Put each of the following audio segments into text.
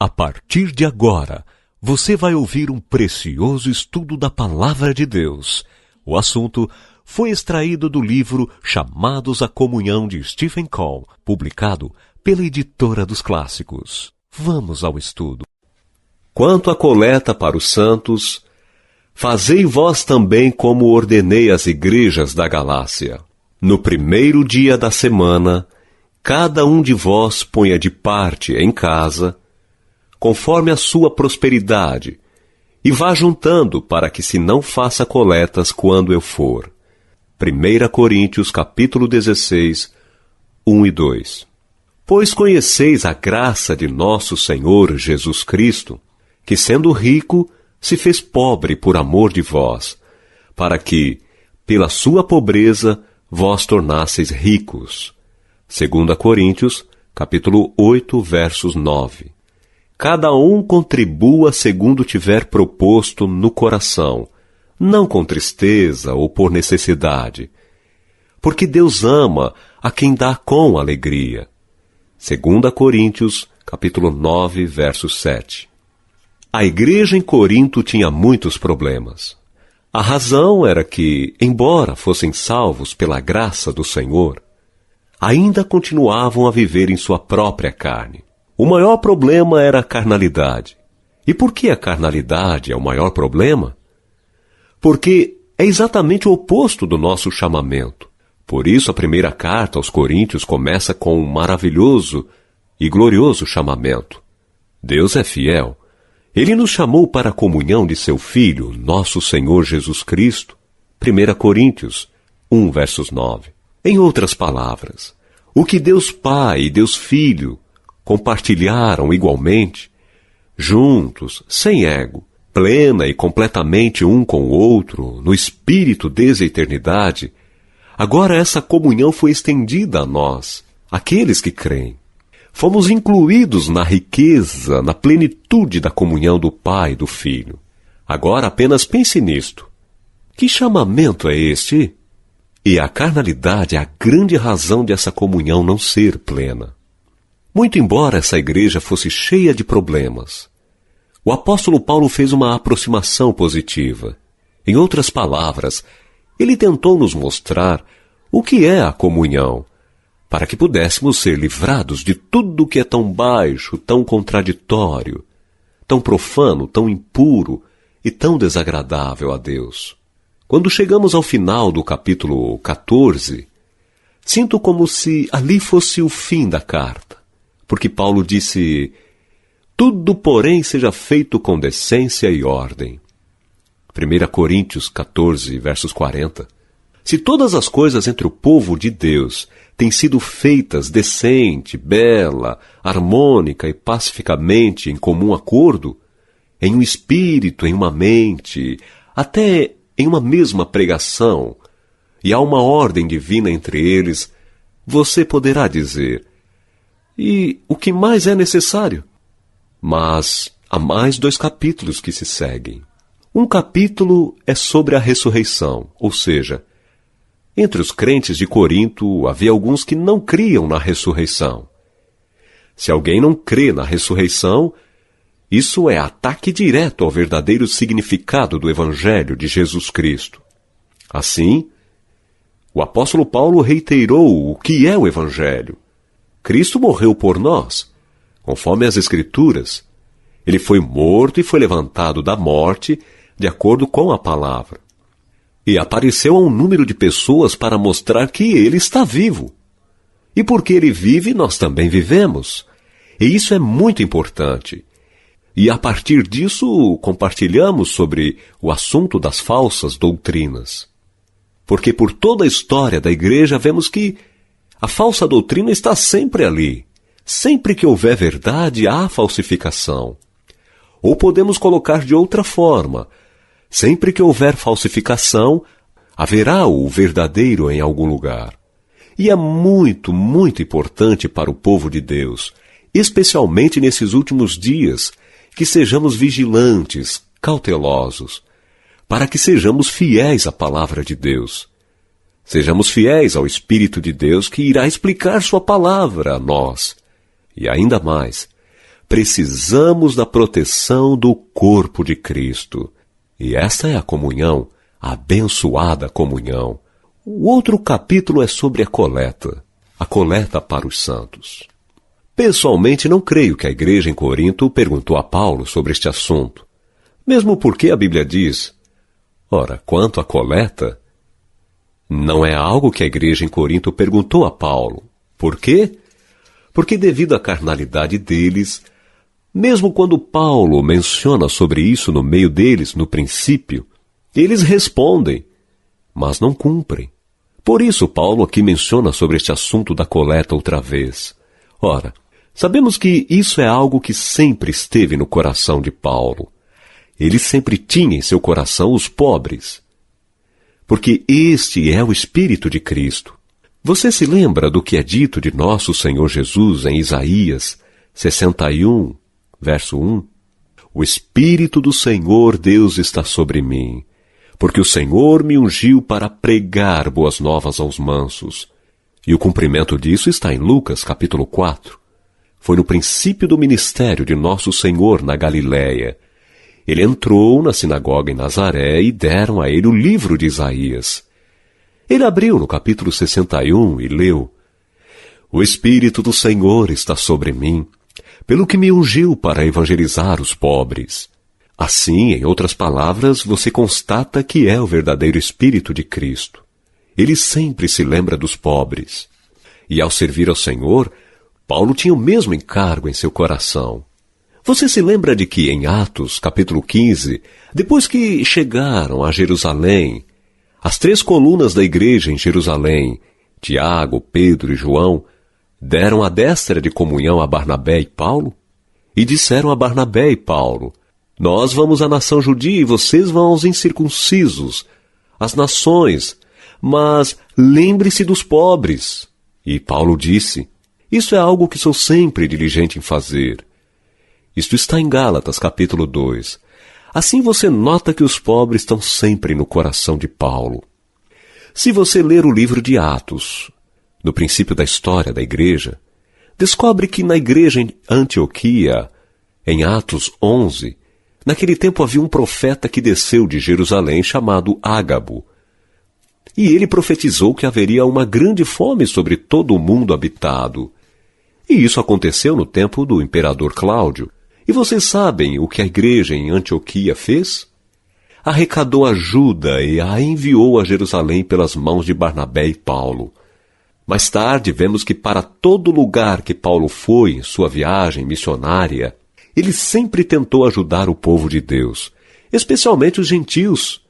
A partir de agora, você vai ouvir um precioso estudo da Palavra de Deus. O assunto foi extraído do livro Chamados à Comunhão de Stephen Cole, publicado pela Editora dos Clássicos. Vamos ao estudo. Quanto à coleta para os santos, fazei vós também como ordenei às igrejas da Galácia. No primeiro dia da semana, cada um de vós ponha de parte em casa, conforme a sua prosperidade, e vá juntando para que se não faça coletas quando eu for. 1 Coríntios capítulo 16, 1 e 2. Pois conheceis a graça de nosso Senhor Jesus Cristo, que sendo rico, se fez pobre por amor de vós, para que, pela sua pobreza, vós tornasseis ricos. 2 Coríntios capítulo 8, versos 9. Cada um contribua segundo tiver proposto no coração, não com tristeza ou por necessidade, porque Deus ama a quem dá com alegria. 2 Coríntios, capítulo 9, verso 7. A igreja em Corinto tinha muitos problemas. A razão era que, embora fossem salvos pela graça do Senhor, ainda continuavam a viver em sua própria carne. O maior problema era a carnalidade. E por que a carnalidade é o maior problema? Porque é exatamente o oposto do nosso chamamento. Por isso a primeira carta aos Coríntios começa com um maravilhoso e glorioso chamamento. Deus é fiel. Ele nos chamou para a comunhão de seu Filho, nosso Senhor Jesus Cristo. 1 Coríntios 1, versos 9. Em outras palavras, o que Deus Pai e Deus Filho compartilharam igualmente, juntos, sem ego, plena e completamente um com o outro, no Espírito desde a eternidade, agora essa comunhão foi estendida a nós, aqueles que creem. Fomos incluídos na riqueza, na plenitude da comunhão do Pai e do Filho. Agora apenas pense nisto. Que chamamento é este? E a carnalidade é a grande razão dessa comunhão não ser plena. Muito embora essa igreja fosse cheia de problemas, o apóstolo Paulo fez uma aproximação positiva. Em outras palavras, ele tentou nos mostrar o que é a comunhão, para que pudéssemos ser livrados de tudo que é tão baixo, tão contraditório, tão profano, tão impuro e tão desagradável a Deus. Quando chegamos ao final do capítulo 14, sinto como se ali fosse o fim da carta. Porque Paulo disse, tudo, porém, seja feito com decência e ordem. 1 Coríntios 14, versos 40. Se todas as coisas entre o povo de Deus têm sido feitas decente, bela, harmônica e pacificamente em comum acordo, em um espírito, em uma mente, até em uma mesma pregação, e há uma ordem divina entre eles, você poderá dizer, e o que mais é necessário? Mas há mais 2 capítulos que se seguem. Um capítulo é sobre a ressurreição, ou seja, entre os crentes de Corinto havia alguns que não criam na ressurreição. Se alguém não crê na ressurreição, isso é ataque direto ao verdadeiro significado do Evangelho de Jesus Cristo. Assim, o apóstolo Paulo reiterou o que é o Evangelho. Cristo morreu por nós, conforme as Escrituras. Ele foi morto e foi levantado da morte, de acordo com a palavra. E apareceu a um número de pessoas para mostrar que ele está vivo. E porque ele vive, nós também vivemos. E isso é muito importante. E a partir disso, compartilhamos sobre o assunto das falsas doutrinas. Porque por toda a história da igreja vemos que a falsa doutrina está sempre ali. Sempre que houver verdade, há falsificação. Ou podemos colocar de outra forma. Sempre que houver falsificação, haverá o verdadeiro em algum lugar. E é muito, muito importante para o povo de Deus, especialmente nesses últimos dias, que sejamos vigilantes, cautelosos, para que sejamos fiéis à palavra de Deus. Sejamos fiéis ao Espírito de Deus que irá explicar sua palavra a nós. E ainda mais, precisamos da proteção do corpo de Cristo. E esta é a comunhão, a abençoada comunhão. O outro capítulo é sobre a coleta para os santos. Pessoalmente, não creio que a igreja em Corinto perguntou a Paulo sobre este assunto, mesmo porque a Bíblia diz: ora, quanto à coleta, não é algo que a igreja em Corinto perguntou a Paulo. Por quê? Porque devido à carnalidade deles, mesmo quando Paulo menciona sobre isso no meio deles, no princípio, eles respondem, mas não cumprem. Por isso Paulo aqui menciona sobre este assunto da coleta outra vez. Ora, sabemos que isso é algo que sempre esteve no coração de Paulo. Ele sempre tinha em seu coração os pobres, porque este é o Espírito de Cristo. Você se lembra do que é dito de nosso Senhor Jesus em Isaías 61, verso 1? O Espírito do Senhor Deus está sobre mim, porque o Senhor me ungiu para pregar boas novas aos mansos. E o cumprimento disso está em Lucas, capítulo 4. Foi no princípio do ministério de nosso Senhor na Galiléia. Ele entrou na sinagoga em Nazaré e deram a ele o livro de Isaías. Ele abriu no capítulo 61 e leu: O Espírito do Senhor está sobre mim, pelo que me ungiu para evangelizar os pobres. Assim, em outras palavras, você constata que é o verdadeiro Espírito de Cristo. Ele sempre se lembra dos pobres. E ao servir ao Senhor, Paulo tinha o mesmo encargo em seu coração. Você se lembra de que em Atos, capítulo 15, depois que chegaram a Jerusalém, as 3 colunas da igreja em Jerusalém, Tiago, Pedro e João, deram a destra de comunhão a Barnabé e Paulo? E disseram a Barnabé e Paulo: Nós vamos à nação judia e vocês vão aos incircuncisos, às nações, mas lembre-se dos pobres. E Paulo disse: Isso é algo que sou sempre diligente em fazer. Isto está em Gálatas, capítulo 2. Assim você nota que os pobres estão sempre no coração de Paulo. Se você ler o livro de Atos, no princípio da história da igreja, descobre que na igreja em Antioquia, em Atos 11, naquele tempo havia um profeta que desceu de Jerusalém chamado Ágabo. E ele profetizou que haveria uma grande fome sobre todo o mundo habitado. E isso aconteceu no tempo do imperador Cláudio. E vocês sabem o que a igreja em Antioquia fez? Arrecadou ajuda e a enviou a Jerusalém pelas mãos de Barnabé e Paulo. Mais tarde, vemos que para todo lugar que Paulo foi em sua viagem missionária, ele sempre tentou ajudar o povo de Deus, especialmente os gentios,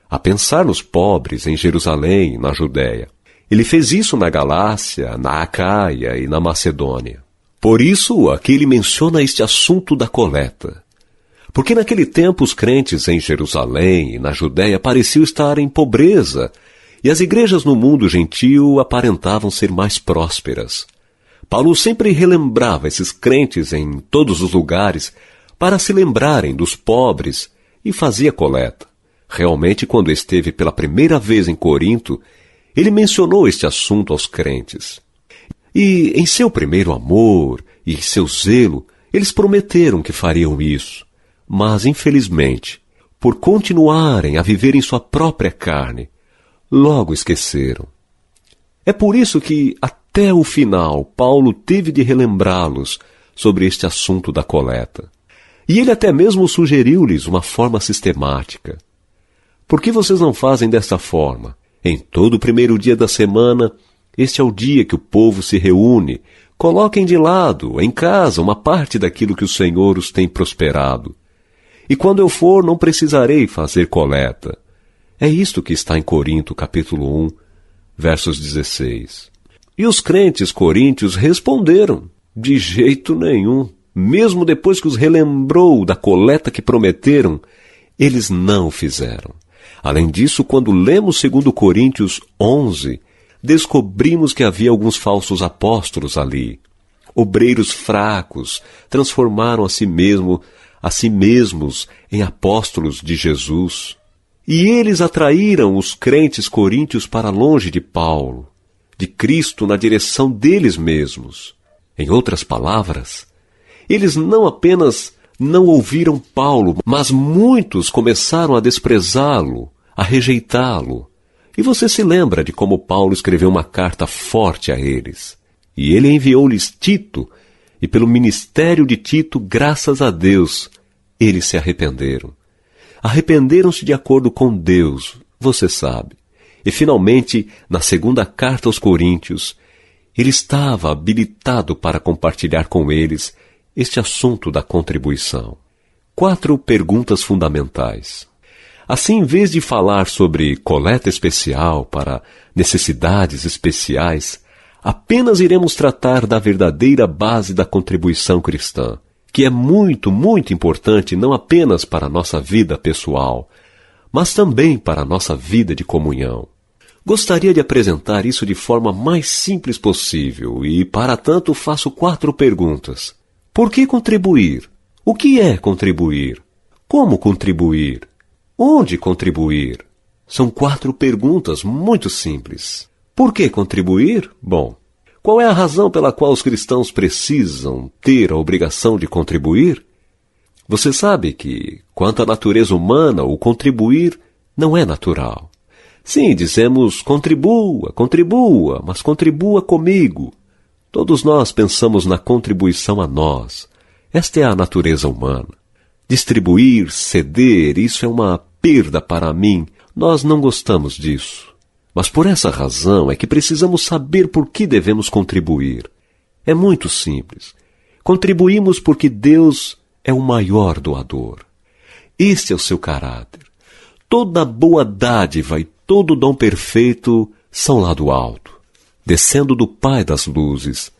a pensar nos pobres em Jerusalém e na Judéia. Ele fez isso na Galácia, na Acaia e na Macedônia. Por isso, aqui ele menciona este assunto da coleta. Porque naquele tempo os crentes em Jerusalém e na Judéia pareciam estar em pobreza, e as igrejas no mundo gentio aparentavam ser mais prósperas. Paulo sempre relembrava esses crentes em todos os lugares para se lembrarem dos pobres e fazia coleta. Realmente, quando esteve pela primeira vez em Corinto, ele mencionou este assunto aos crentes. E em seu primeiro amor e em seu zelo, eles prometeram que fariam isso. Mas, infelizmente, por continuarem a viver em sua própria carne, logo esqueceram. É por isso que, até o final, Paulo teve de relembrá-los sobre este assunto da coleta. E ele até mesmo sugeriu-lhes uma forma sistemática. Por que vocês não fazem desta forma? Em todo o primeiro dia da semana, este é o dia que o povo se reúne. Coloquem de lado, em casa, uma parte daquilo que o Senhor os tem prosperado. E quando eu for, não precisarei fazer coleta. É isto que está em Corinto, capítulo 1, versos 16. E os crentes coríntios responderam: de jeito nenhum. Mesmo depois que os relembrou da coleta que prometeram, eles não o fizeram. Além disso, quando lemos 2 Coríntios 11, descobrimos que havia alguns falsos apóstolos ali. Obreiros fracos transformaram a si mesmos em apóstolos de Jesus. E eles atraíram os crentes coríntios para longe de Paulo, de Cristo, na direção deles mesmos. Em outras palavras, Eles não apenas não ouviram Paulo, mas muitos começaram a desprezá-lo, a rejeitá-lo. E você se lembra de como Paulo escreveu uma carta forte a eles. E ele enviou-lhes Tito, e pelo ministério de Tito, graças a Deus, eles se arrependeram. Arrependeram-se de acordo com Deus, você sabe. E finalmente, na segunda carta aos Coríntios, ele estava habilitado para compartilhar com eles este assunto da contribuição. 4 perguntas fundamentais. Assim, em vez de falar sobre coleta especial para necessidades especiais, apenas iremos tratar da verdadeira base da contribuição cristã, que é muito, muito importante não apenas para a nossa vida pessoal, mas também para a nossa vida de comunhão. Gostaria de apresentar isso de forma mais simples possível e, para tanto, faço 4 perguntas. Por que contribuir? O que é contribuir? Como contribuir? Onde contribuir? São 4 perguntas muito simples. Por que contribuir? Bom, qual é a razão pela qual os cristãos precisam ter a obrigação de contribuir? Você sabe que, quanto à natureza humana, o contribuir não é natural. Sim, dizemos contribua, contribua, mas contribua comigo. Todos nós pensamos na contribuição a nós. Esta é a natureza humana. Distribuir, ceder, isso é uma perda para mim. Nós não gostamos disso. Mas por essa razão é que precisamos saber por que devemos contribuir. É muito simples. Contribuímos porque Deus é o maior doador. Este é o seu caráter. Toda boa dádiva e todo dom perfeito são lá do alto, descendo do Pai das luzes,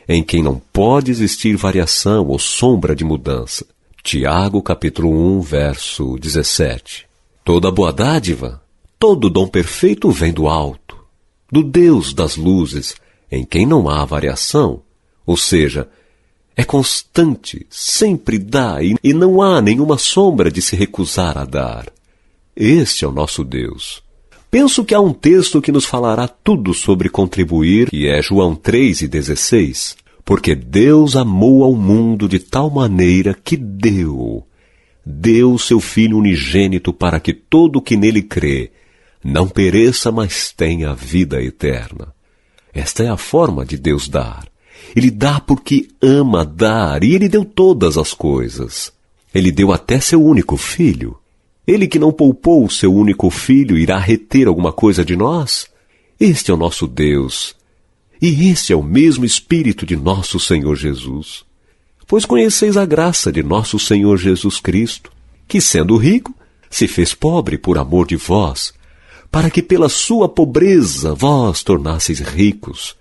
em quem não pode existir variação ou sombra de mudança. Tiago, capítulo 1, verso 17. Toda boa dádiva, todo dom perfeito vem do alto, do Deus das luzes, em quem não há variação, ou seja, é constante, sempre dá e não há nenhuma sombra de se recusar a dar. Este é o nosso Deus. Penso que há um texto que nos falará tudo sobre contribuir, que é João 3:16. Porque Deus amou ao mundo de tal maneira que deu seu Filho unigênito para que todo o que nele crê não pereça, mas tenha vida eterna. Esta é a forma de Deus dar. Ele dá porque ama dar, e Ele deu todas as coisas. Ele deu até seu único Filho. Ele que não poupou o seu único Filho irá reter alguma coisa de nós? Este é o nosso Deus. E este é o mesmo Espírito de nosso Senhor Jesus. Pois conheceis a graça de nosso Senhor Jesus Cristo, que sendo rico, se fez pobre por amor de vós, para que pela sua pobreza vós tornasseis ricos.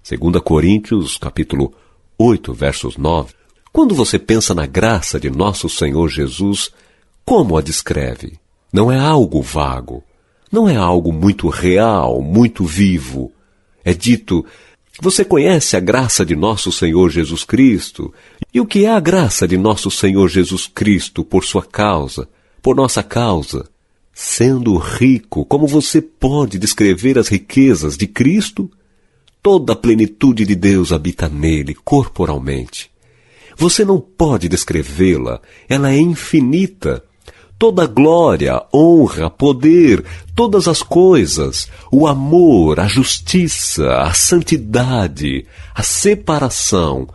2 Coríntios, capítulo 8, versos 9. Quando você pensa na graça de nosso Senhor Jesus, como a descreve? Não é algo vago, não é algo muito real, muito vivo. É dito, você conhece a graça de nosso Senhor Jesus Cristo? E o que é a graça de nosso Senhor Jesus Cristo por sua causa, por nossa causa? Sendo rico, como você pode descrever as riquezas de Cristo? Toda a plenitude de Deus habita nele, corporalmente. Você não pode descrevê-la, ela é infinita. Toda glória, honra, poder, todas as coisas, o amor, a justiça, a santidade, a separação,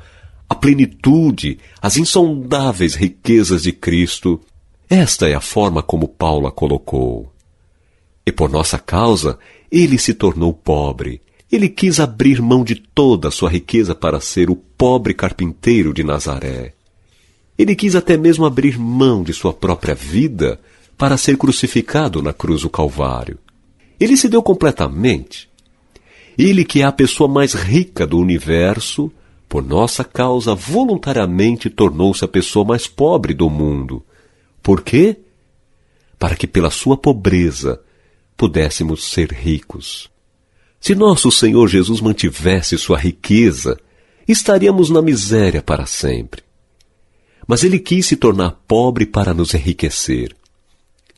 a plenitude, as insondáveis riquezas de Cristo. Esta é a forma como Paulo a colocou. E por nossa causa, ele se tornou pobre. Ele quis abrir mão de toda a sua riqueza para ser o pobre carpinteiro de Nazaré. Ele quis até mesmo abrir mão de sua própria vida para ser crucificado na cruz do Calvário. Ele se deu completamente. Ele, que é a pessoa mais rica do universo, por nossa causa, voluntariamente tornou-se a pessoa mais pobre do mundo. Por quê? Para que pela sua pobreza pudéssemos ser ricos. Se nosso Senhor Jesus mantivesse sua riqueza, estaríamos na miséria para sempre. Mas ele quis se tornar pobre para nos enriquecer.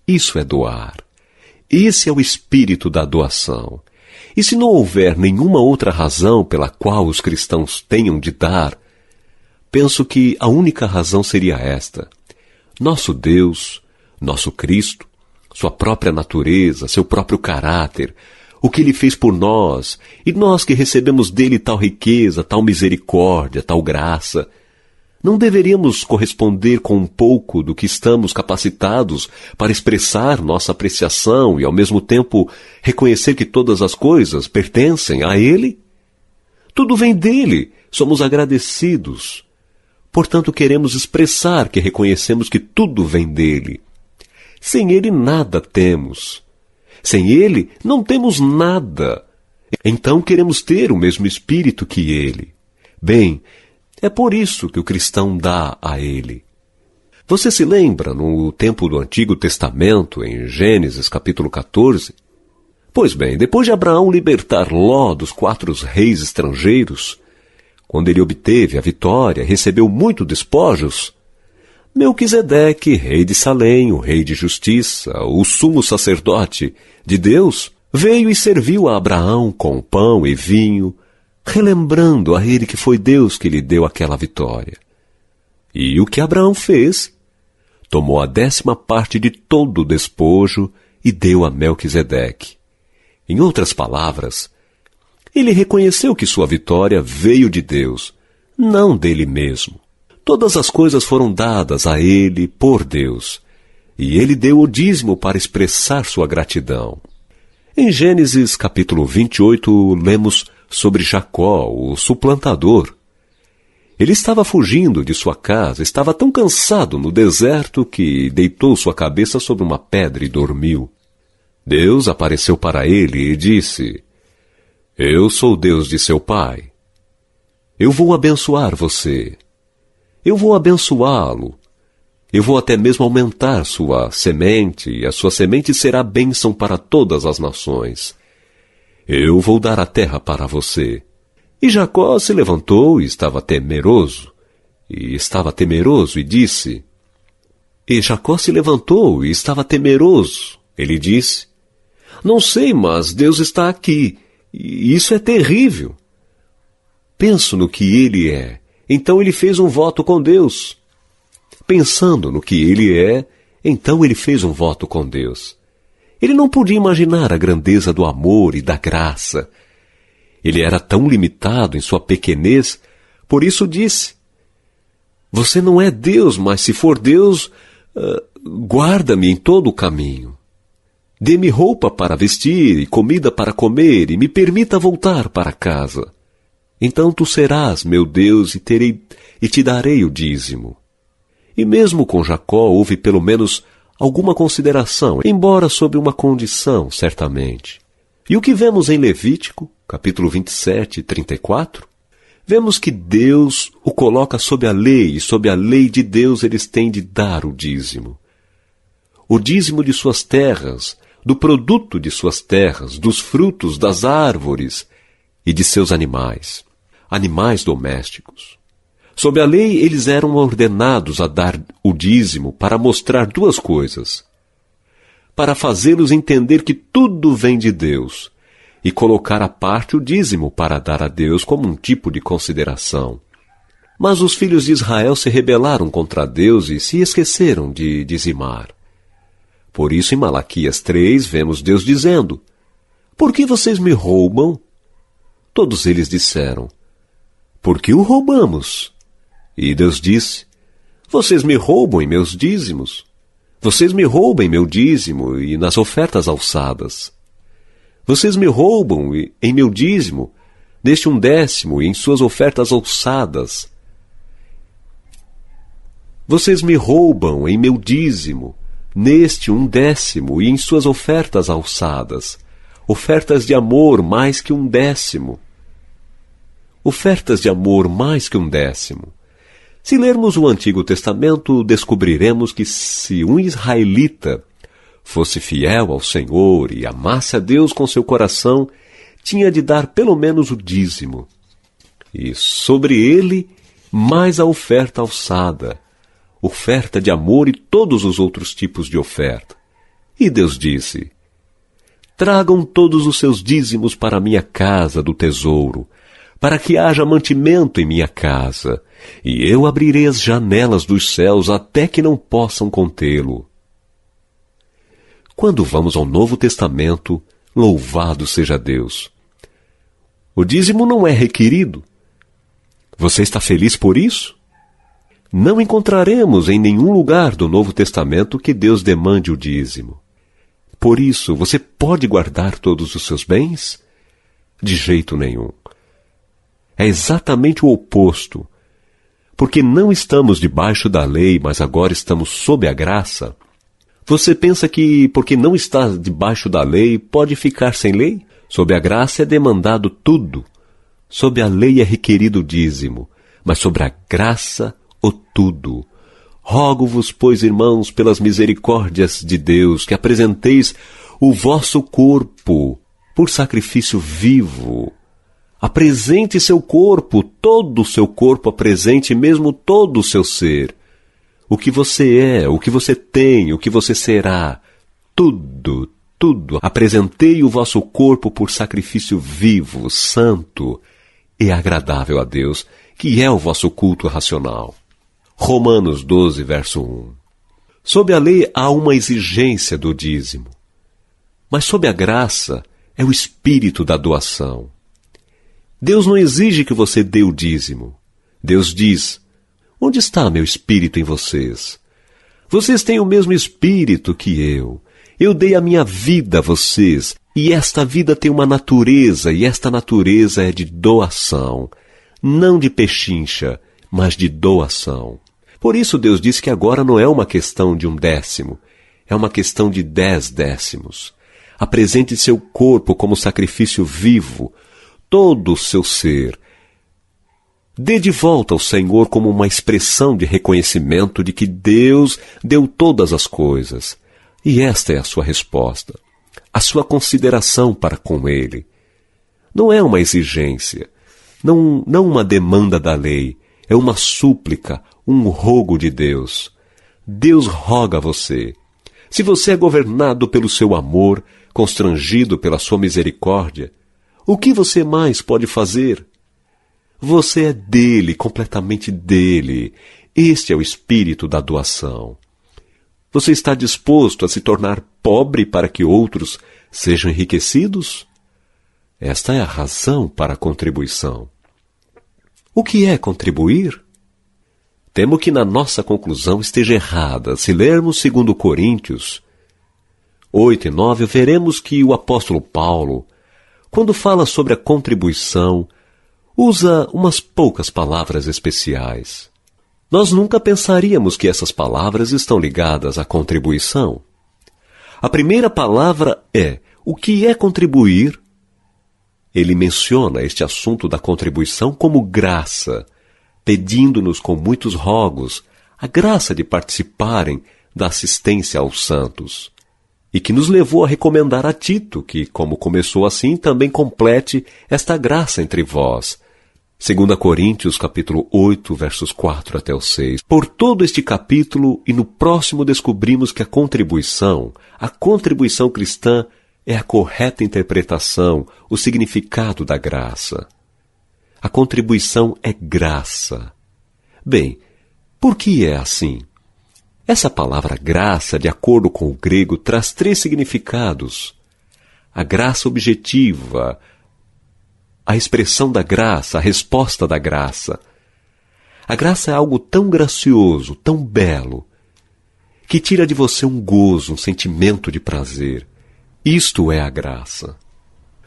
Isso é doar. Esse é o espírito da doação. E se não houver nenhuma outra razão pela qual os cristãos tenham de dar, Penso que a única razão seria esta: nosso Deus, nosso Cristo, sua própria natureza, seu próprio caráter, o que Ele fez por nós, e nós que recebemos dele tal riqueza, tal misericórdia, tal graça, não deveríamos corresponder com um pouco do que estamos capacitados para expressar nossa apreciação e, ao mesmo tempo, reconhecer que todas as coisas pertencem a Ele? Tudo vem dele, somos agradecidos. Portanto, queremos expressar que reconhecemos que tudo vem dele. Sem Ele nada temos. Sem Ele não temos nada. Então queremos ter o mesmo espírito que Ele. Bem, é por isso que o cristão dá a Ele. Você se lembra, no tempo do Antigo Testamento, em Gênesis capítulo 14? Pois bem, depois de Abraão libertar Ló dos 4 reis estrangeiros, quando ele obteve a vitória, recebeu muitos despojos, Melquisedeque, rei de Salém, o rei de justiça, o sumo sacerdote de Deus, veio e serviu a Abraão com pão e vinho, relembrando a ele que foi Deus que lhe deu aquela vitória. E o que Abraão fez? Tomou a 10ª parte de todo o despojo e deu a Melquisedeque. Em outras palavras, ele reconheceu que sua vitória veio de Deus, não dele mesmo. Todas as coisas foram dadas a ele por Deus, e ele deu o dízimo para expressar sua gratidão. Em Gênesis capítulo 28, lemos sobre Jacó, o suplantador. Ele estava fugindo de sua casa, estava tão cansado no deserto que deitou sua cabeça sobre uma pedra e dormiu. Deus apareceu para ele e disse: Eu sou o Deus de seu pai. Eu vou abençoar você. Eu vou abençoá-lo. Eu vou até mesmo aumentar sua semente, e a sua semente será bênção para todas as nações. Eu vou dar a terra para você. E Jacó se levantou e estava temeroso. E disse... E Jacó se levantou e estava temeroso. Ele disse: Não sei, mas Deus está aqui. E isso é terrível. Penso no que ele é. Então ele fez um voto com Deus. Pensando no que ele é, então ele fez um voto com Deus. Ele não podia imaginar a grandeza do amor e da graça. Ele era tão limitado em sua pequenez, por isso disse: Você não é Deus, mas se for Deus, guarda-me em todo o caminho. Dê-me roupa para vestir e comida para comer e me permita voltar para casa. Então tu serás meu Deus e te darei o dízimo. E mesmo com Jacó houve pelo menos alguma consideração, embora sob uma condição, certamente. E o que vemos em Levítico, capítulo 27, 34? Vemos que Deus o coloca sob a lei, e sob a lei de Deus eles têm de dar o dízimo. O dízimo de suas terras, do produto de suas terras, dos frutos das árvores e de seus animais, animais domésticos. Sob a lei, eles eram ordenados a dar o dízimo para mostrar 2 coisas. Para fazê-los entender que tudo vem de Deus, e colocar à parte o dízimo para dar a Deus como um tipo de consideração. Mas os filhos de Israel se rebelaram contra Deus e se esqueceram de dizimar. Por isso, em Malaquias 3, vemos Deus dizendo: Por que vocês me roubam? Todos eles disseram: Porque o roubamos. E Deus disse: Vocês me roubam em meus dízimos. Vocês me roubam em meu dízimo e nas ofertas alçadas. Vocês me roubam em meu dízimo, neste 1/10 e em suas ofertas alçadas. Vocês me roubam em meu dízimo, neste 1/10 e em suas ofertas alçadas. Ofertas de amor mais que 1/10. Ofertas de amor mais que 1/10. Se lermos o Antigo Testamento, descobriremos que se um israelita fosse fiel ao Senhor e amasse a Deus com seu coração, tinha de dar pelo menos o dízimo. E sobre ele, mais a oferta alçada, oferta de amor e todos os outros tipos de oferta. E Deus disse: Tragam todos os seus dízimos para a minha casa do tesouro, para que haja mantimento em minha casa, e eu abrirei as janelas dos céus até que não possam contê-lo. Quando vamos ao Novo Testamento, louvado seja Deus, o dízimo não é requerido. Você está feliz por isso? Não encontraremos em nenhum lugar do Novo Testamento que Deus demande o dízimo. Por isso, você pode guardar todos os seus bens? De jeito nenhum. É exatamente o oposto. Porque não estamos debaixo da lei, mas agora estamos sob a graça. Você pensa que, porque não está debaixo da lei, pode ficar sem lei? Sob a graça é demandado tudo. Sob a lei é requerido o dízimo, mas sobre a graça, o tudo. Rogo-vos, pois, irmãos, pelas misericórdias de Deus, que apresenteis o vosso corpo por sacrifício vivo. Apresente seu corpo, todo o seu corpo apresente mesmo todo o seu ser. O que você é, o que você tem, o que você será, tudo, tudo. Apresentei o vosso corpo por sacrifício vivo, santo e agradável a Deus, que é o vosso culto racional. Romanos 12, verso 1. Sob a lei há uma exigência do dízimo, mas sob a graça é o espírito da doação. Deus não exige que você dê o dízimo. Deus diz: onde está meu espírito em vocês? Vocês têm o mesmo espírito que eu. Eu dei a minha vida a vocês, e esta vida tem uma natureza, e esta natureza é de doação. Não de pechincha, mas de doação. Por isso Deus diz que agora não é uma questão de 1/10, é uma questão de 10 décimos. Apresente seu corpo como sacrifício vivo, todo o seu ser. Dê de volta ao Senhor como uma expressão de reconhecimento de que Deus deu todas as coisas. E esta é a sua resposta, a sua consideração para com Ele. Não é uma exigência, não uma demanda da lei, é uma súplica, um rogo de Deus. Deus roga a você. Se você é governado pelo seu amor, constrangido pela sua misericórdia, o que você mais pode fazer? Você é dele, completamente dele. Este é o espírito da doação. Você está disposto a se tornar pobre para que outros sejam enriquecidos? Esta é a razão para a contribuição. O que é contribuir? Temo que na nossa conclusão esteja errada. Se lermos 2 Coríntios 8 e 9, veremos que o apóstolo Paulo, quando fala sobre a contribuição, usa umas poucas palavras especiais. Nós nunca pensaríamos que essas palavras estão ligadas à contribuição. A primeira palavra é: o que é contribuir? Ele menciona este assunto da contribuição como graça, pedindo-nos com muitos rogos a graça de participarem da assistência aos santos. E que nos levou a recomendar a Tito que, como começou assim, também complete esta graça entre vós. 2 Coríntios, capítulo 8, versos 4 até o 6. Por todo este capítulo e no próximo descobrimos que a contribuição cristã é a correta interpretação, o significado da graça. A contribuição é graça. Bem, por que é assim? Essa palavra graça, de acordo com o grego, traz 3 significados. A graça objetiva, a expressão da graça, a resposta da graça. A graça é algo tão gracioso, tão belo, que tira de você um gozo, um sentimento de prazer. Isto é a graça.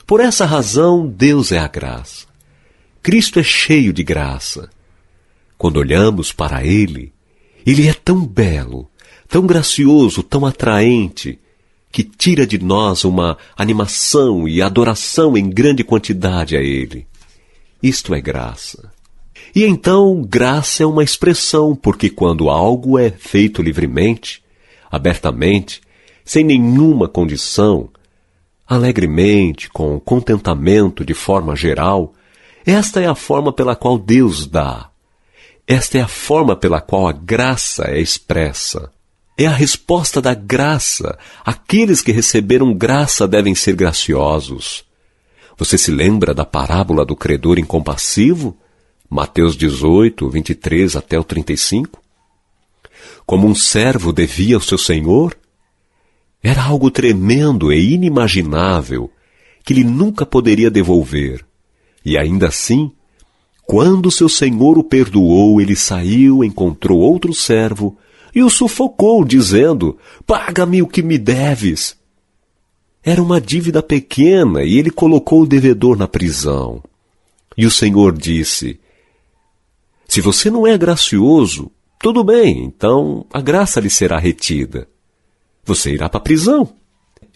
Por essa razão, Deus é a graça. Cristo é cheio de graça. Quando olhamos para Ele, Ele é tão belo, tão gracioso, tão atraente, que tira de nós uma animação e adoração em grande quantidade a Ele. Isto é graça. E então, graça é uma expressão, porque quando algo é feito livremente, abertamente, sem nenhuma condição, alegremente, com contentamento de forma geral, esta é a forma pela qual Deus dá. Esta é a forma pela qual a graça é expressa. É a resposta da graça. Aqueles que receberam graça devem ser graciosos. Você se lembra da parábola do credor incompassivo? Mateus 18, 23 até o 35? Como um servo devia ao seu senhor? Era algo tremendo e inimaginável que ele nunca poderia devolver. E ainda assim, quando seu senhor o perdoou, ele saiu, encontrou outro servo e o sufocou, dizendo: paga-me o que me deves. Era uma dívida pequena e ele colocou o devedor na prisão. E o Senhor disse: se você não é gracioso, tudo bem, então a graça lhe será retida. Você irá para a prisão.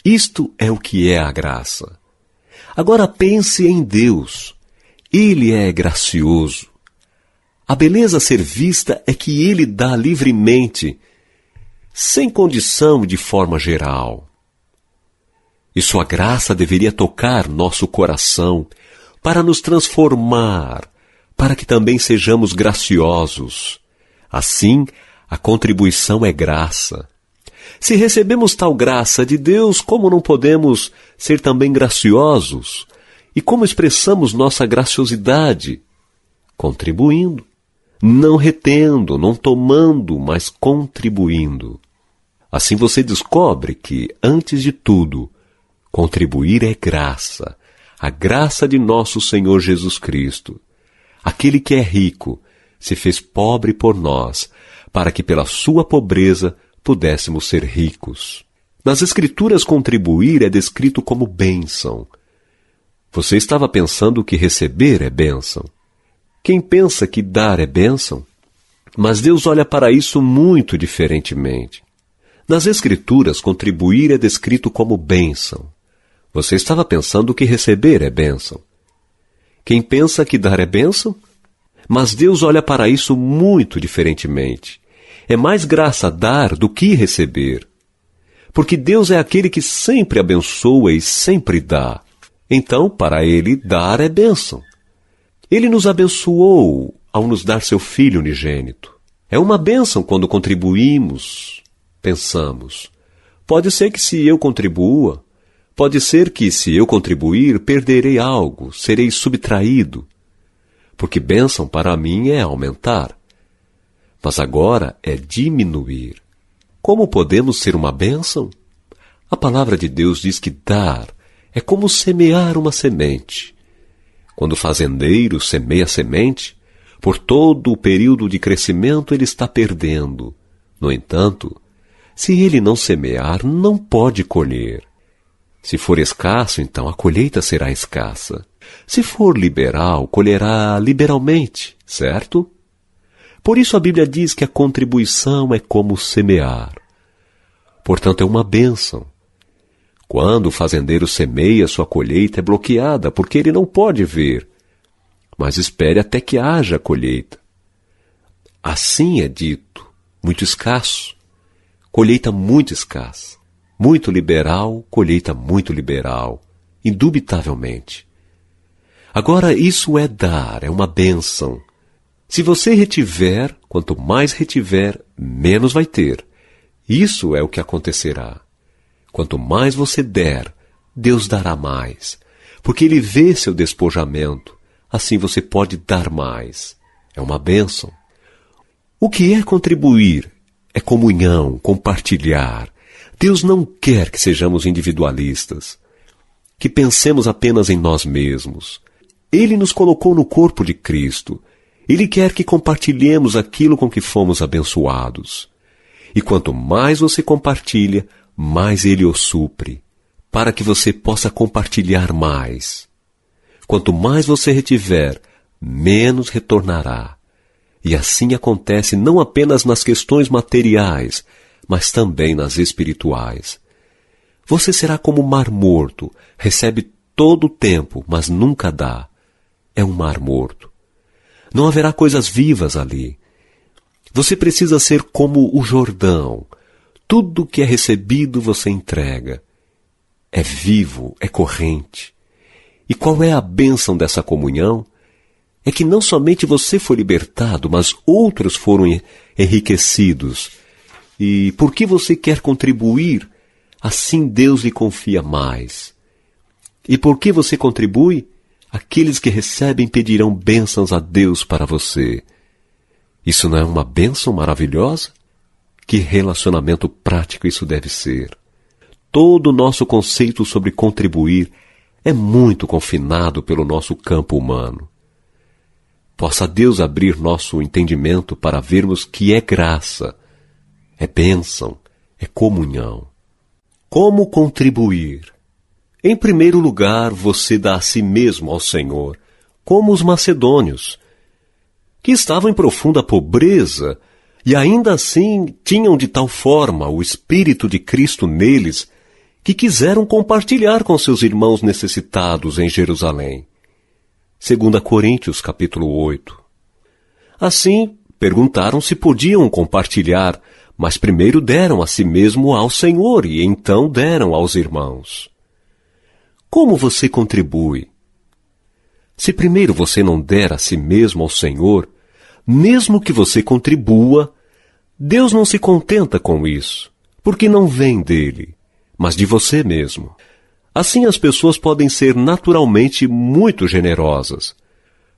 Isto é o que é a graça. Agora pense em Deus. Ele é gracioso. A beleza a ser vista é que Ele dá livremente, sem condição e de forma geral. E sua graça deveria tocar nosso coração para nos transformar, para que também sejamos graciosos. Assim, a contribuição é graça. Se recebemos tal graça de Deus, como não podemos ser também graciosos? E como expressamos nossa graciosidade? Contribuindo. Não retendo, não tomando, mas contribuindo. Assim você descobre que, antes de tudo, contribuir é graça, a graça de nosso Senhor Jesus Cristo. Aquele que é rico se fez pobre por nós, para que pela sua pobreza pudéssemos ser ricos. Nas Escrituras, contribuir é descrito como bênção. Você estava pensando que receber é bênção. Quem pensa que dar é bênção? Mas Deus olha para isso muito diferentemente. Nas Escrituras, contribuir é descrito como bênção. Você estava pensando que receber é bênção. Quem pensa que dar é bênção? Mas Deus olha para isso muito diferentemente. É mais graça dar do que receber. Porque Deus é aquele que sempre abençoa e sempre dá. Então, para Ele, dar é bênção. Ele nos abençoou ao nos dar seu Filho unigênito. É uma bênção quando contribuímos, pensamos. Pode ser que se eu contribua, pode ser que se eu contribuir, perderei algo, serei subtraído. Porque bênção para mim é aumentar. Mas agora é diminuir. Como podemos ser uma bênção? A palavra de Deus diz que dar é como semear uma semente. Quando o fazendeiro semeia a semente, por todo o período de crescimento ele está perdendo. No entanto, se ele não semear, não pode colher. Se for escasso, então a colheita será escassa. Se for liberal, colherá liberalmente, certo? Por isso a Bíblia diz que a contribuição é como semear. Portanto, é uma bênção. Quando o fazendeiro semeia, sua colheita é bloqueada, porque ele não pode ver. Mas espere até que haja a colheita. Assim é dito, muito escasso. Colheita muito escassa. Muito liberal, colheita muito liberal. Indubitavelmente. Agora, isso é dar, é uma bênção. Se você retiver, quanto mais retiver, menos vai ter. Isso é o que acontecerá. Quanto mais você der, Deus dará mais, porque Ele vê seu despojamento, assim você pode dar mais. É uma bênção. O que é contribuir? É comunhão, compartilhar. Deus não quer que sejamos individualistas, que pensemos apenas em nós mesmos. Ele nos colocou no corpo de Cristo. Ele quer que compartilhemos aquilo com que fomos abençoados. E quanto mais você compartilha, mais Ele o supre, para que você possa compartilhar mais. Quanto mais você retiver, menos retornará. E assim acontece não apenas nas questões materiais, mas também nas espirituais. Você será como um mar morto, recebe todo o tempo, mas nunca dá. É um mar morto. Não haverá coisas vivas ali. Você precisa ser como o Jordão. Tudo que é recebido você entrega. É vivo, é corrente. E qual é a bênção dessa comunhão? É que não somente você foi libertado, mas outros foram enriquecidos. E porque você quer contribuir, assim Deus lhe confia mais. E por que você contribui? Aqueles que recebem pedirão bênçãos a Deus para você. Isso não é uma bênção maravilhosa? Que relacionamento prático isso deve ser. Todo o nosso conceito sobre contribuir é muito confinado pelo nosso campo humano. Possa Deus abrir nosso entendimento para vermos que é graça, é bênção, é comunhão. Como contribuir? Em primeiro lugar, você dá a si mesmo ao Senhor, como os macedônios, que estavam em profunda pobreza e ainda assim tinham de tal forma o Espírito de Cristo neles que quiseram compartilhar com seus irmãos necessitados em Jerusalém. 2 Coríntios, capítulo 8. Assim, perguntaram se podiam compartilhar, mas primeiro deram a si mesmo ao Senhor e então deram aos irmãos. Como você contribui? Se primeiro você não der a si mesmo ao Senhor, mesmo que você contribua, Deus não se contenta com isso, porque não vem dele, mas de você mesmo. Assim as pessoas podem ser naturalmente muito generosas,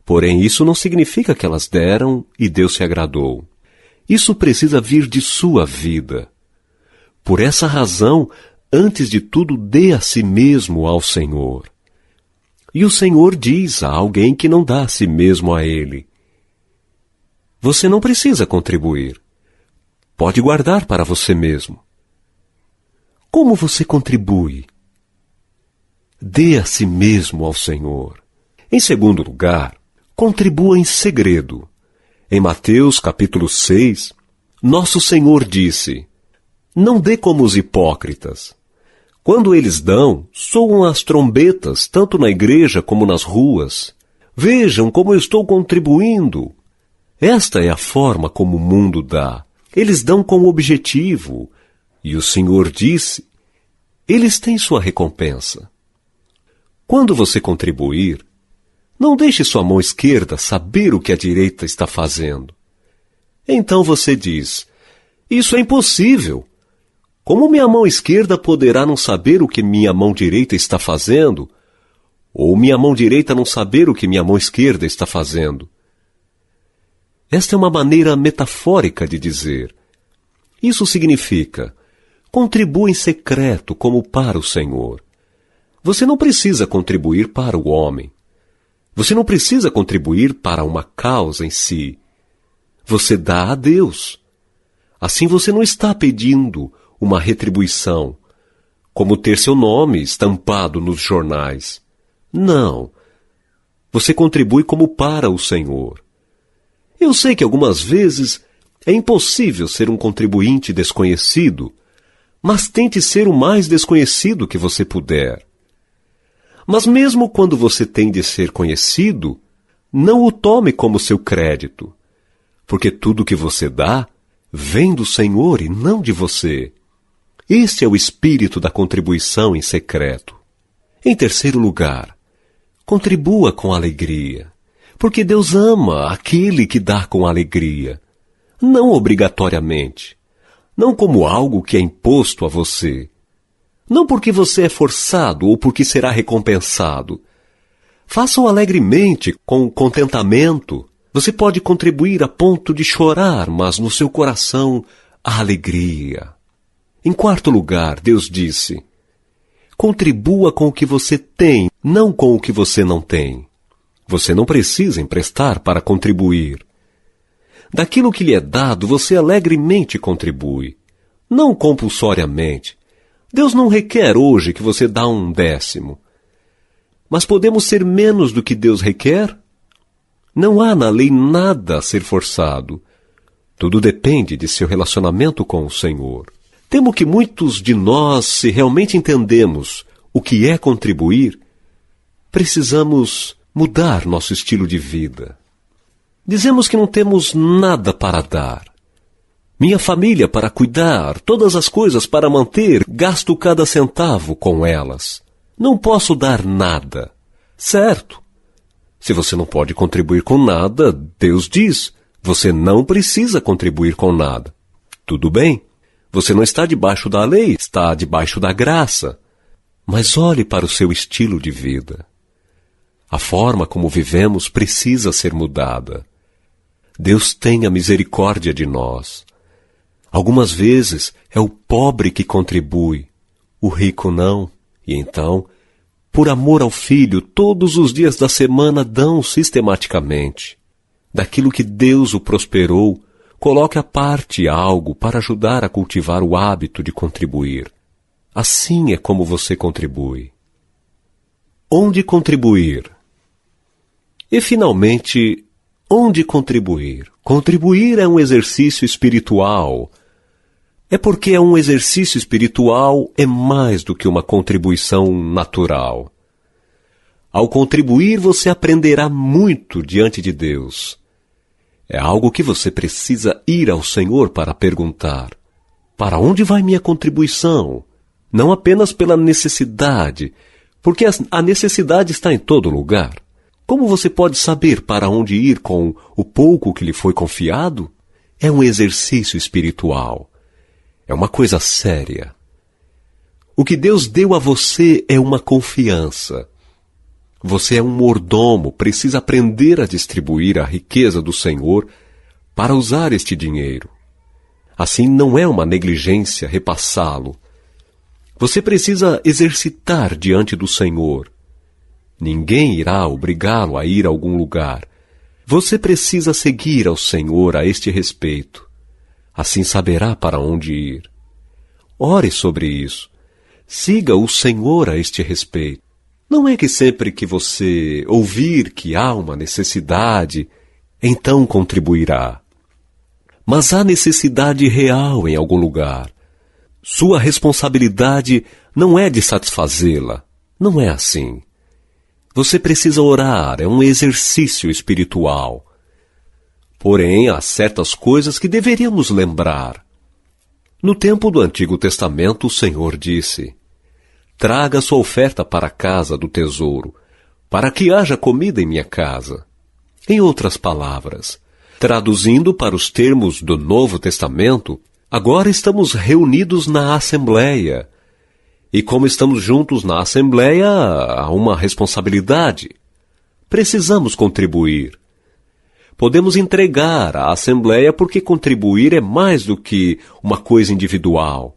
porém isso não significa que elas deram e Deus se agradou. Isso precisa vir de sua vida. Por essa razão, antes de tudo, dê a si mesmo ao Senhor. E o Senhor diz a alguém que não dá a si mesmo a Ele: você não precisa contribuir. Pode guardar para você mesmo. Como você contribui? Dê a si mesmo ao Senhor. Em segundo lugar, contribua em segredo. Em Mateus capítulo 6, nosso Senhor disse: não dê como os hipócritas. Quando eles dão, soam as trombetas, tanto na igreja como nas ruas. Vejam como eu estou contribuindo. Esta é a forma como o mundo dá. Eles dão com objetivo. E o Senhor disse: eles têm sua recompensa. Quando você contribuir, não deixe sua mão esquerda saber o que a direita está fazendo. Então você diz: isso é impossível. Como minha mão esquerda poderá não saber o que minha mão direita está fazendo? Ou minha mão direita não saber o que minha mão esquerda está fazendo? Esta é uma maneira metafórica de dizer. Isso significa: contribua em secreto como para o Senhor. Você não precisa contribuir para o homem. Você não precisa contribuir para uma causa em si. Você dá a Deus. Assim você não está pedindo uma retribuição, como ter seu nome estampado nos jornais. Não. Você contribui como para o Senhor. Eu sei que algumas vezes é impossível ser um contribuinte desconhecido, mas tente ser o mais desconhecido que você puder. Mas mesmo quando você tem de ser conhecido, não o tome como seu crédito, porque tudo que você dá vem do Senhor e não de você. Este é o espírito da contribuição em secreto. Em terceiro lugar, contribua com alegria, porque Deus ama aquele que dá com alegria, não obrigatoriamente, não como algo que é imposto a você, não porque você é forçado ou porque será recompensado. Faça-o alegremente, com contentamento. Você pode contribuir a ponto de chorar, mas no seu coração há alegria. Em quarto lugar, Deus disse: contribua com o que você tem, não com o que você não tem. Você não precisa emprestar para contribuir. Daquilo que lhe é dado, você alegremente contribui, não compulsoriamente. Deus não requer hoje que você dá 1/10. Mas podemos ser menos do que Deus requer? Não há na lei nada a ser forçado. Tudo depende de seu relacionamento com o Senhor. Temo que muitos de nós, se realmente entendemos o que é contribuir, precisamos mudar nosso estilo de vida. Dizemos que não temos nada para dar. Minha família para cuidar, todas as coisas para manter, gasto cada centavo com elas. Não posso dar nada. Certo. Se você não pode contribuir com nada, Deus diz, você não precisa contribuir com nada. Tudo bem. Você não está debaixo da lei, está debaixo da graça. mas olhe para o seu estilo de vida. A forma como vivemos precisa ser mudada. Deus tenha misericórdia de nós. Algumas vezes é o pobre que contribui, o rico não, e então, por amor ao filho, todos os dias da semana dão sistematicamente. Daquilo que Deus o prosperou, coloque à parte algo para ajudar a cultivar o hábito de contribuir. Assim é como você contribui. Onde contribuir? E, finalmente, onde contribuir? Contribuir é um exercício espiritual. É porque um exercício espiritual é mais do que uma contribuição natural. Ao contribuir, você aprenderá muito diante de Deus. É algo que você precisa ir ao Senhor para perguntar: para onde vai minha contribuição? Não apenas pela necessidade, porque a necessidade está em todo lugar. Como você pode saber para onde ir com o pouco que lhe foi confiado? É um exercício espiritual. É uma coisa séria. O que Deus deu a você é uma confiança. Você é um mordomo, precisa aprender a distribuir a riqueza do Senhor para usar este dinheiro. Assim, não é uma negligência repassá-lo. Você precisa exercitar diante do Senhor. Ninguém irá obrigá-lo a ir a algum lugar. Você precisa seguir ao Senhor a este respeito. Assim saberá para onde ir. Ore sobre isso. Siga o Senhor a este respeito. Não é que sempre que você ouvir que há uma necessidade, então contribuirá. Mas há necessidade real em algum lugar. Sua responsabilidade não é de satisfazê-la. Não é assim. Você precisa orar, é um exercício espiritual. Porém, há certas coisas que deveríamos lembrar. No tempo do Antigo Testamento, o Senhor disse: traga sua oferta para a casa do tesouro, para que haja comida em minha casa. Em outras palavras, traduzindo para os termos do Novo Testamento, agora estamos reunidos na Assembleia. E como estamos juntos na Assembleia, há uma responsabilidade. Precisamos contribuir. Podemos entregar à Assembleia porque contribuir é mais do que uma coisa individual.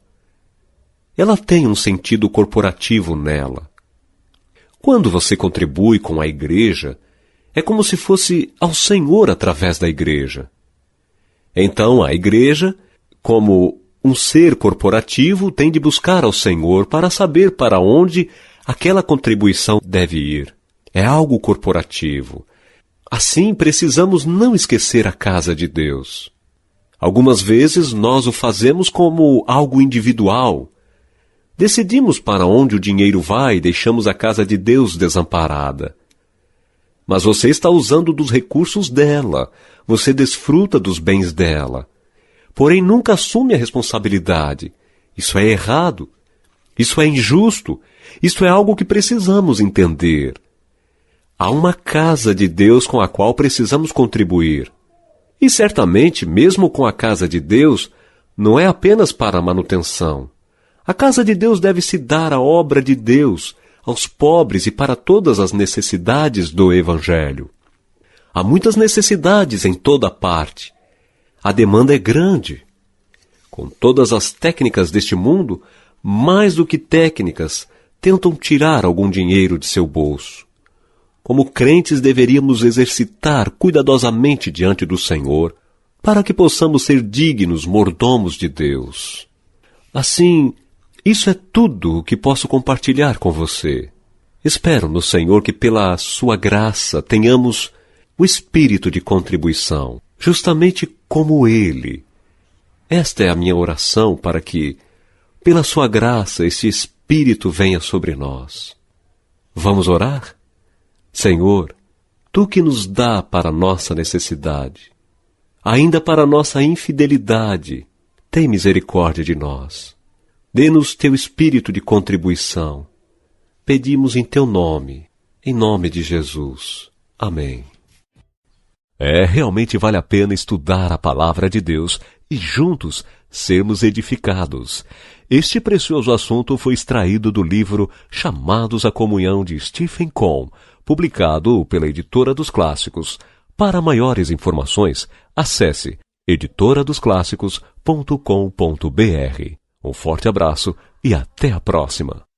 Ela tem um sentido corporativo nela. Quando você contribui com a igreja, é como se fosse ao Senhor através da igreja. Então a igreja, como um ser corporativo, tem de buscar ao Senhor para saber para onde aquela contribuição deve ir. É algo corporativo. Assim, precisamos não esquecer a casa de Deus. Algumas vezes nós o fazemos como algo individual. Decidimos para onde o dinheiro vai e deixamos a casa de Deus desamparada. Mas você está usando dos recursos dela. Você desfruta dos bens dela. Porém, nunca assume a responsabilidade. Isso é errado. Isso é injusto. Isso é algo que precisamos entender. Há uma casa de Deus com a qual precisamos contribuir. E certamente, mesmo com a casa de Deus, não é apenas para a manutenção. A casa de Deus deve se dar à obra de Deus, aos pobres e para todas as necessidades do Evangelho. Há muitas necessidades em toda parte. A demanda é grande. Com todas as técnicas deste mundo, mais do que técnicas, tentam tirar algum dinheiro de seu bolso. Como crentes, deveríamos exercitar cuidadosamente diante do Senhor, para que possamos ser dignos mordomos de Deus. Assim, isso é tudo o que posso compartilhar com você. Espero no Senhor que, pela sua graça, tenhamos o espírito de contribuição, justamente como Ele. Esta é a minha oração para que, pela sua graça, esse espírito venha sobre nós. Vamos orar? Senhor, Tu que nos dá para a nossa necessidade, ainda para a nossa infidelidade, tem misericórdia de nós. Dê-nos Teu espírito de contribuição. Pedimos em Teu nome, em nome de Jesus. Amém. Realmente vale a pena estudar a Palavra de Deus e juntos sermos edificados. Este precioso assunto foi extraído do livro Chamados à Comunhão de Stephen Cohn, publicado pela Editora dos Clássicos. Para maiores informações, acesse editoradosclassicos.com.br. Um forte abraço e até a próxima!